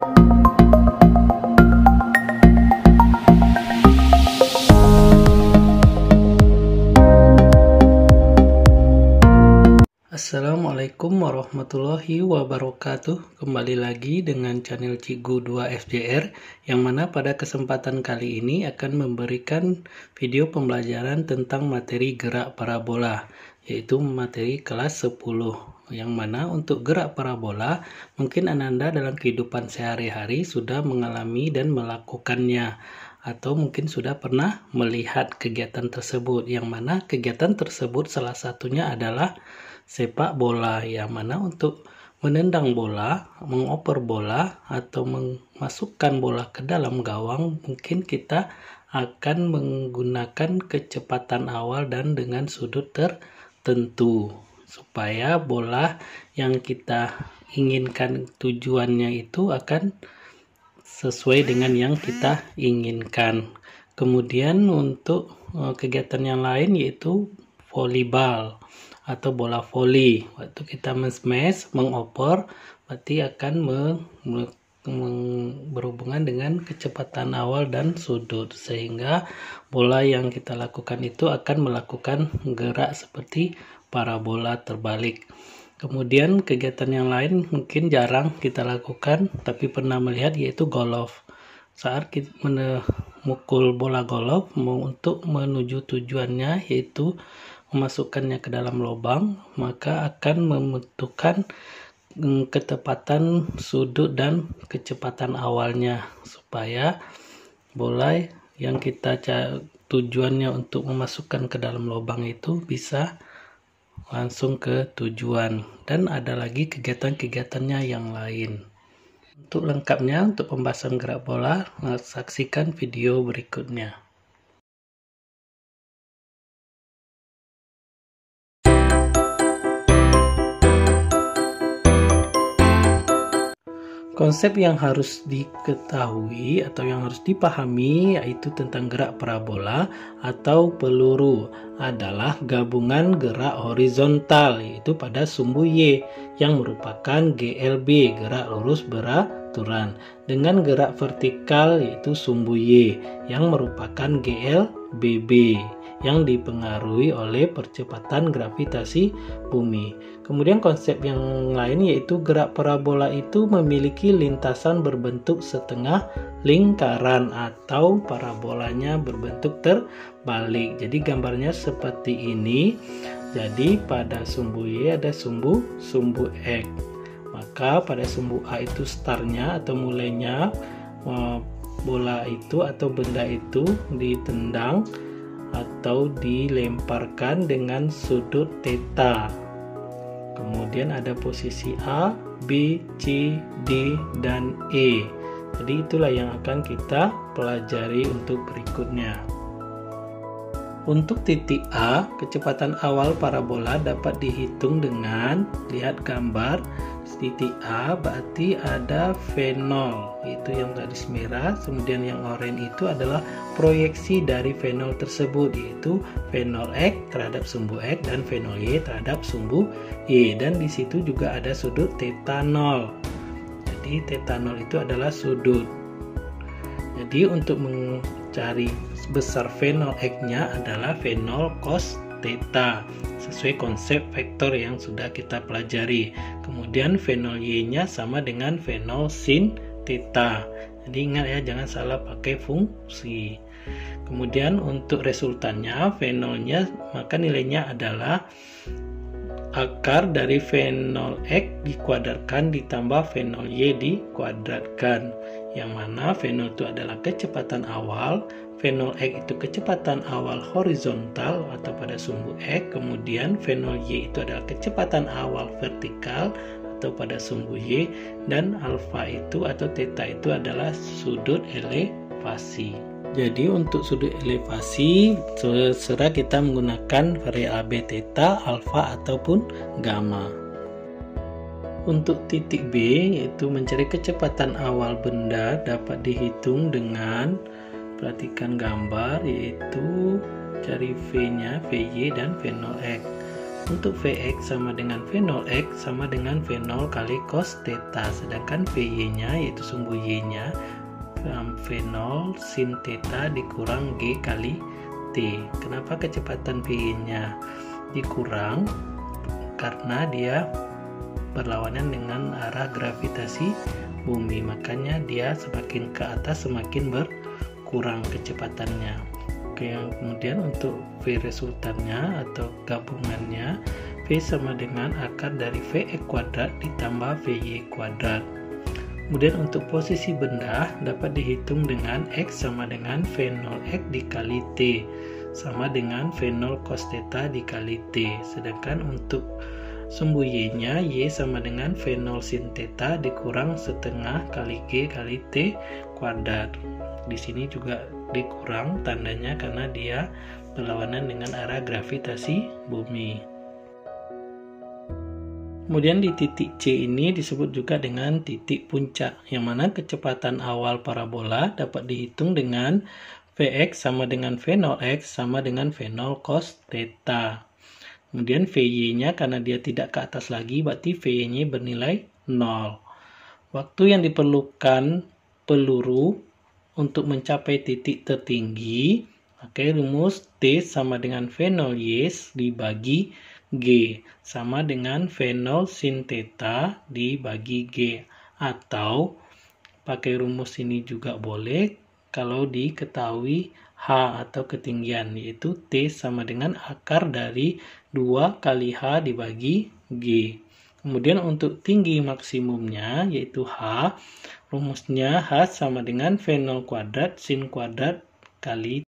Assalamualaikum warahmatullahi wabarakatuh. Kembali lagi dengan channel Cigu 2 FJR, yang mana pada kesempatan kali ini akan memberikan video pembelajaran tentang materi gerak parabola, yaitu materi kelas 10. Yang mana untuk gerak parabola mungkin Ananda dalam kehidupan sehari-hari sudah mengalami dan melakukannya, atau mungkin sudah pernah melihat kegiatan tersebut, yang mana kegiatan tersebut salah satunya adalah sepak bola, yang mana untuk menendang bola, mengoper bola, atau memasukkan bola ke dalam gawang, mungkin kita akan menggunakan kecepatan awal dan dengan sudut tertentu, supaya bola yang kita inginkan tujuannya itu akan sesuai dengan yang kita inginkan. Kemudian untuk kegiatan yang lain yaitu volleyball atau bola voli. Waktu kita men-smash, mengoper, berarti akan berhubungan dengan kecepatan awal dan sudut, sehingga bola yang kita lakukan itu akan melakukan gerak seperti parabola terbalik. Kemudian kegiatan yang lain mungkin jarang kita lakukan tapi pernah melihat, yaitu golf. Saat kita memukul bola golf untuk menuju tujuannya, yaitu memasukkannya ke dalam lubang, maka akan membutuhkan ketepatan sudut dan kecepatan awalnya, supaya bola yang kita tujuannya untuk memasukkan ke dalam lubang itu bisa langsung ke tujuan. Dan ada lagi kegiatan-kegiatannya yang lain. Untuk lengkapnya, untuk pembahasan gerak bola, saksikan video berikutnya. Konsep yang harus diketahui atau yang harus dipahami yaitu tentang gerak parabola atau peluru adalah gabungan gerak horizontal, yaitu pada sumbu Y yang merupakan GLB, gerak lurus beraturan, dengan gerak vertikal yaitu sumbu Y yang merupakan GLBB yang dipengaruhi oleh percepatan gravitasi bumi. Kemudian konsep yang lain yaitu gerak parabola itu memiliki lintasan berbentuk setengah lingkaran atau parabolanya berbentuk terbalik. Jadi gambarnya seperti ini. Jadi pada sumbu Y ada sumbu X. Maka pada sumbu A itu startnya atau mulainya bola itu atau benda itu ditendang atau dilemparkan dengan sudut theta. Kemudian ada posisi A, B, C, D, dan E. Jadi itulah yang akan kita pelajari untuk berikutnya. Untuk titik A, kecepatan awal parabola dapat dihitung dengan lihat gambar. Titik A berarti ada V0, itu yang garis merah. Kemudian yang oranye itu adalah proyeksi dari V0 tersebut, yaitu V0X terhadap sumbu X dan V0Y terhadap sumbu Y. Dan di situ juga ada sudut theta 0. Jadi theta 0 itu adalah sudut. Jadi untuk mencari besar V0X-nya adalah V0 cos theta sesuai konsep vektor yang sudah kita pelajari. Kemudian V0Y-nya sama dengan V0 sin theta. Jadi ingat ya, jangan salah pakai fungsi. Kemudian untuk resultannya V0-nya, maka nilainya adalah akar dari V0X dikuadratkan ditambah V0Y dikuadratkan, yang mana V0 itu adalah kecepatan awal, V0X itu kecepatan awal horizontal atau pada sumbu X, kemudian V0Y itu adalah kecepatan awal vertikal atau pada sumbu Y, dan alfa itu atau theta itu adalah sudut elevasi. Jadi untuk sudut elevasi terserah kita menggunakan variabel theta, alfa ataupun gamma. Untuk titik B yaitu mencari kecepatan awal benda dapat dihitung dengan, perhatikan gambar, yaitu cari V-nya, VY dan V0X. untuk Vx sama dengan V0x sama dengan V0 kali cos theta, sedangkan Vy-nya yaitu sumbu y-nya V0 sin theta dikurang g kali t. Kenapa kecepatan Vy-nya dikurang? Karena dia berlawanan dengan arah gravitasi bumi, makanya dia semakin ke atas semakin berkurang kecepatannya. Oke, kemudian untuk V resultannya atau gabungannya, V sama dengan akar dari Vx kuadrat ditambah Vy kuadrat. Kemudian untuk posisi benda dapat dihitung dengan X sama dengan V0x dikali T sama dengan V0 cos theta dikali T. Sedangkan untuk sumbu y-nya, y sama dengan V0 sin theta dikurang setengah kali g kali t kuadrat. Di sini juga dikurang tandanya karena dia berlawanan dengan arah gravitasi bumi. Kemudian di titik C ini disebut juga dengan titik puncak, yang mana kecepatan awal parabola dapat dihitung dengan Vx sama dengan V0x sama dengan V0 cos theta. Kemudian Vy-nya karena dia tidak ke atas lagi, berarti Vy-nya bernilai 0. Waktu yang diperlukan peluru untuk mencapai titik tertinggi, pakai rumus T sama dengan V0y dibagi G, sama dengan V0 sin theta dibagi G. Atau pakai rumus ini juga boleh kalau diketahui H atau ketinggian, yaitu T sama dengan akar dari 2 kali H dibagi G. Kemudian untuk tinggi maksimumnya yaitu H, rumusnya H sama dengan V0 kuadrat sin kuadrat kali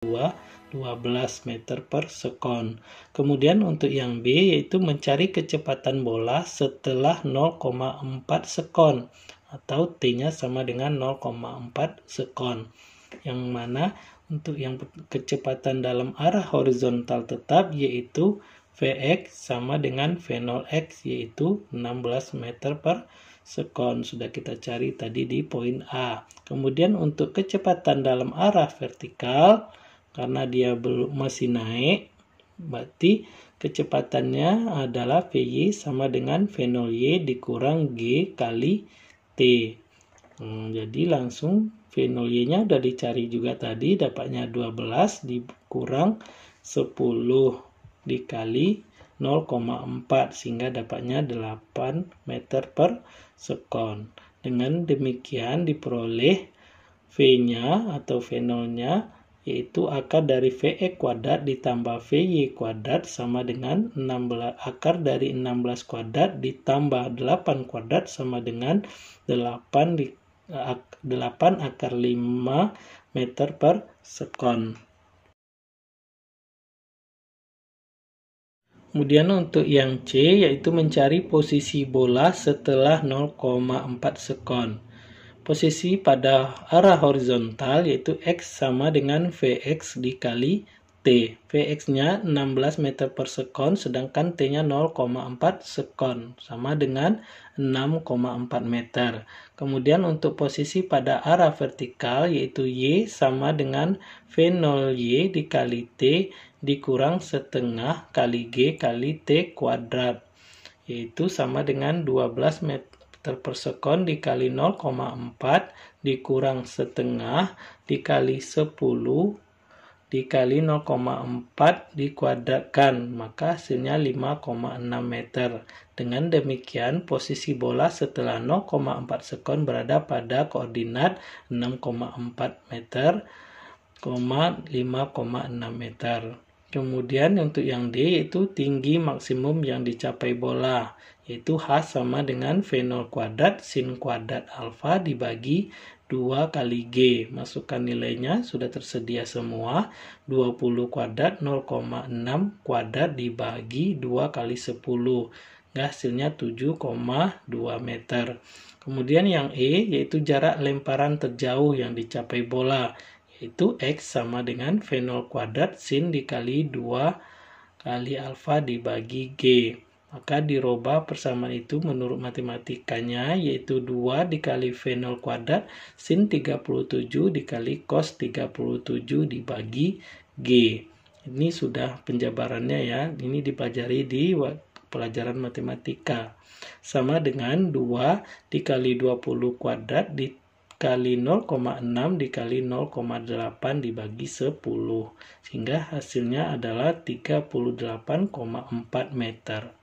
12 meter per sekon. Kemudian untuk yang B yaitu mencari kecepatan bola setelah 0,4 sekon atau T-nya sama dengan 0,4 sekon. Yang mana untuk yang kecepatan dalam arah horizontal tetap yaitu Vx sama dengan V0x yaitu 16 meter per sekon. Sudah kita cari tadi di poin A. Kemudian untuk kecepatan dalam arah vertikal, karena dia masih naik, berarti kecepatannya adalah Vy sama dengan V0y dikurang G kali T. Jadi langsung V0y-nya udah dicari juga tadi, dapatnya 12 dikurang 10 dikali 0,4 sehingga dapatnya 8 meter per sekon. Dengan demikian diperoleh V-nya atau V0-nya yaitu akar dari Vx kuadrat ditambah Vy kuadrat sama dengan 16 akar dari 16 kuadrat ditambah 8 kuadrat sama dengan 8 akar 5 meter per sekon. Kemudian untuk yang C yaitu mencari posisi bola setelah 0,4 sekon. Posisi pada arah horizontal yaitu X sama dengan Vx dikali T. Vx-nya 16 meter per sekon sedangkan T-nya 0,4 sekon sama dengan 6,4 meter. Kemudian untuk posisi pada arah vertikal yaitu Y sama dengan V0Y dikali T dikurang setengah kali G kali T kuadrat yaitu sama dengan 12 meter per sekon dikali 0,4 dikurang setengah dikali 10 dikali 0,4 dikuadratkan, maka hasilnya 5,6 meter. Dengan demikian posisi bola setelah 0,4 sekon berada pada koordinat 6,4 meter, 5,6 meter. Kemudian untuk yang D yaitu tinggi maksimum yang dicapai bola, yaitu H sama dengan V0 kuadrat sin kuadrat alfa dibagi 2 kali G. Masukkan nilainya sudah tersedia semua. 20 kuadrat 0,6 kuadrat dibagi 2 kali 10. Hasilnya 7,2 meter. Kemudian yang E yaitu jarak lemparan terjauh yang dicapai bola, yaitu X sama dengan V0 kuadrat sin dikali 2 kali alfa dibagi G. Maka dirubah persamaan itu menurut matematikanya yaitu 2 dikali V0 kuadrat sin 37 dikali cos 37 dibagi G. Ini sudah penjabarannya ya. Ini dipelajari di pelajaran matematika. Sama dengan 2 dikali 20 kuadrat dikali 0,6 dikali 0,8 dibagi 10. Sehingga hasilnya adalah 38,4 meter.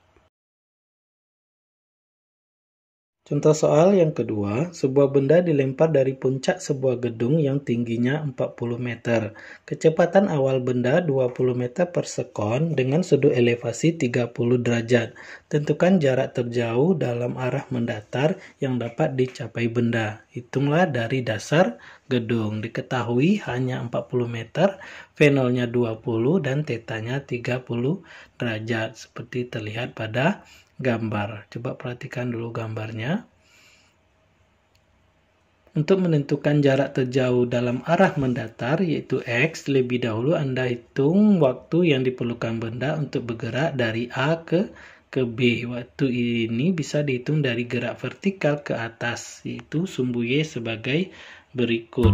Contoh soal yang kedua, sebuah benda dilempar dari puncak sebuah gedung yang tingginya 40 meter. Kecepatan awal benda 20 meter per sekon dengan sudut elevasi 30 derajat. Tentukan jarak terjauh dalam arah mendatar yang dapat dicapai benda. Hitunglah dari dasar gedung. Diketahui hanya 40 meter, V0-nya 20 dan θ-nya 30 derajat seperti terlihat pada gambar. Coba perhatikan dulu gambarnya. Untuk menentukan jarak terjauh dalam arah mendatar yaitu X, lebih dahulu Anda hitung waktu yang diperlukan benda untuk bergerak dari A ke B. Waktu ini bisa dihitung dari gerak vertikal ke atas, yaitu sumbu Y sebagai berikut.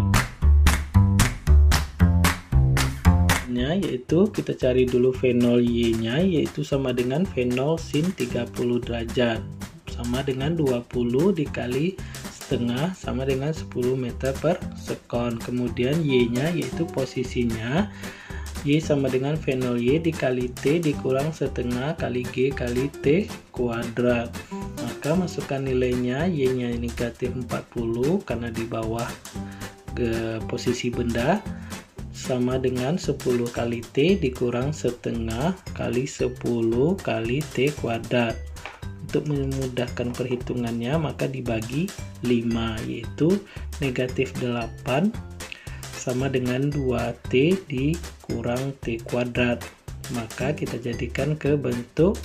Yaitu kita cari dulu V0Y-nya yaitu sama dengan V0 sin 30 derajat sama dengan 20 dikali setengah sama dengan 10 meter per sekon. Kemudian Y-nya yaitu posisinya Y sama dengan V0Y dikali T dikurang setengah kali G kali T kuadrat. Maka masukkan nilainya, Y-nya negatif 40 karena di bawah ke posisi benda, sama dengan 10 kali T dikurang setengah kali 10 kali T kuadrat. Untuk memudahkan perhitungannya maka dibagi 5 yaitu negatif 8 sama dengan 2T dikurang T kuadrat. Maka kita jadikan ke bentuk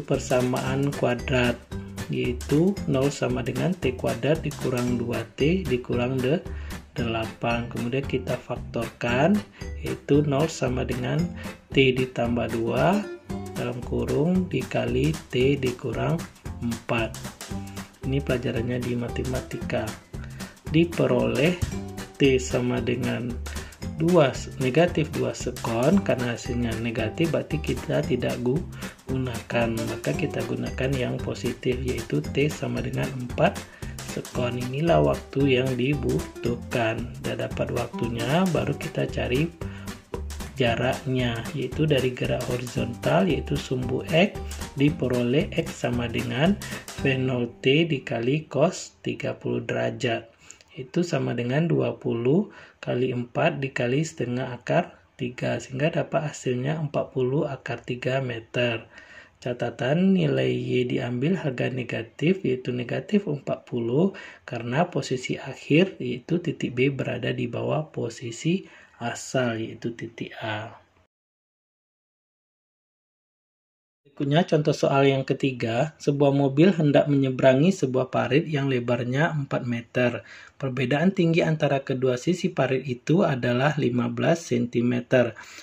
persamaan kuadrat, yaitu 0 sama dengan T kuadrat dikurang 2T dikurang 8. Kemudian kita faktorkan, yaitu 0 sama dengan T ditambah 2 dalam kurung dikali T dikurang 4. Ini pelajarannya di matematika. Diperoleh T sama dengan negatif 2 sekon. Karena hasilnya negatif berarti kita tidak gunakan, maka kita gunakan yang positif, yaitu T sama dengan 4 sekon. Inilah waktu yang dibutuhkan. Sudah dapat waktunya, baru kita cari jaraknya, yaitu dari gerak horizontal, yaitu sumbu X diperoleh X sama dengan V0T dikali cos 30 derajat, itu sama dengan 20 kali 4 dikali setengah akar 3, sehingga dapat hasilnya 40 akar 3 meter. Catatan, nilai Y diambil harga negatif, yaitu negatif 40, karena posisi akhir yaitu titik B berada di bawah posisi asal, yaitu titik A. Berikutnya contoh soal yang ketiga. Sebuah mobil hendak menyeberangi sebuah parit yang lebarnya 4 meter. Perbedaan tinggi antara kedua sisi parit itu adalah 15 cm.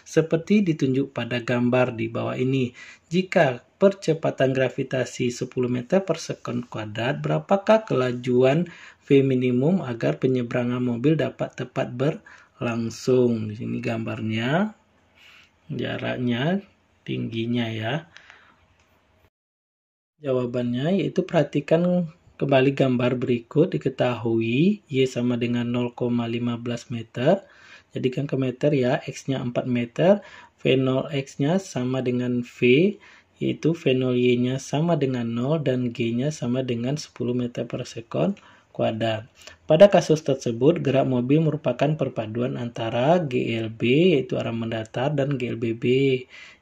Seperti ditunjuk pada gambar di bawah ini. Jika percepatan gravitasi 10 meter per sekon kuadrat, berapakah kelajuan V minimum agar penyeberangan mobil dapat tepat berlangsung? Di sini gambarnya, jaraknya, tingginya ya. Jawabannya yaitu perhatikan kembali gambar berikut. Diketahui Y sama dengan 0,15 meter. Jadikan ke meter ya, X-nya 4 meter, V0X-nya sama dengan V, yaitu V0Y-nya sama dengan 0 dan G-nya sama dengan 10 meter per sekon kuadrat. Pada kasus tersebut, gerak mobil merupakan perpaduan antara GLB yaitu arah mendatar dan GLBB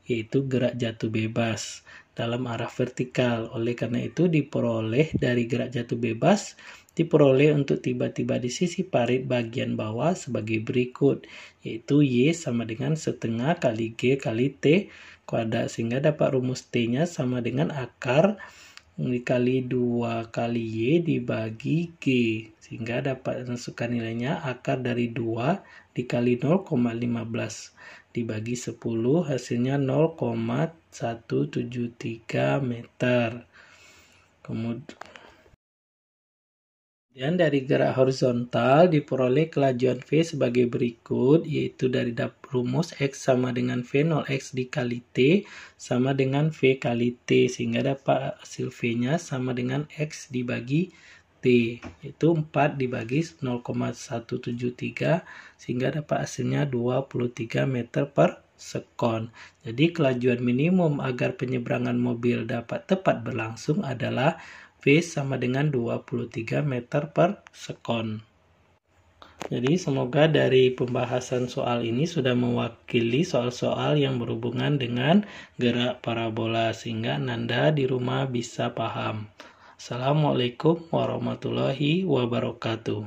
yaitu gerak jatuh bebas dalam arah vertikal. Oleh karena itu diperoleh dari gerak jatuh bebas diperoleh untuk tiba-tiba di sisi parit bagian bawah sebagai berikut, yaitu Y sama dengan setengah kali G kali T kuadrat, sehingga dapat rumus T-nya sama dengan akar dikali 2 kali Y dibagi G, sehingga dapat masukkan nilainya akar dari 2 dikali 0,15 dibagi 10, hasilnya 0,173 meter. Kemudian dari gerak horizontal diperoleh kelajuan V sebagai berikut, yaitu dari rumus X sama dengan V0X dikali T sama dengan V kali T, sehingga dapat hasil V-nya sama dengan X dibagi T, yaitu 4 dibagi 0,173, sehingga dapat hasilnya 23 meter per sekon. Jadi kelajuan minimum agar penyeberangan mobil dapat tepat berlangsung adalah V sama dengan 23 meter per sekon. Jadi semoga dari pembahasan soal ini sudah mewakili soal-soal yang berhubungan dengan gerak parabola, sehingga Anda di rumah bisa paham. Assalamualaikum warahmatullahi wabarakatuh.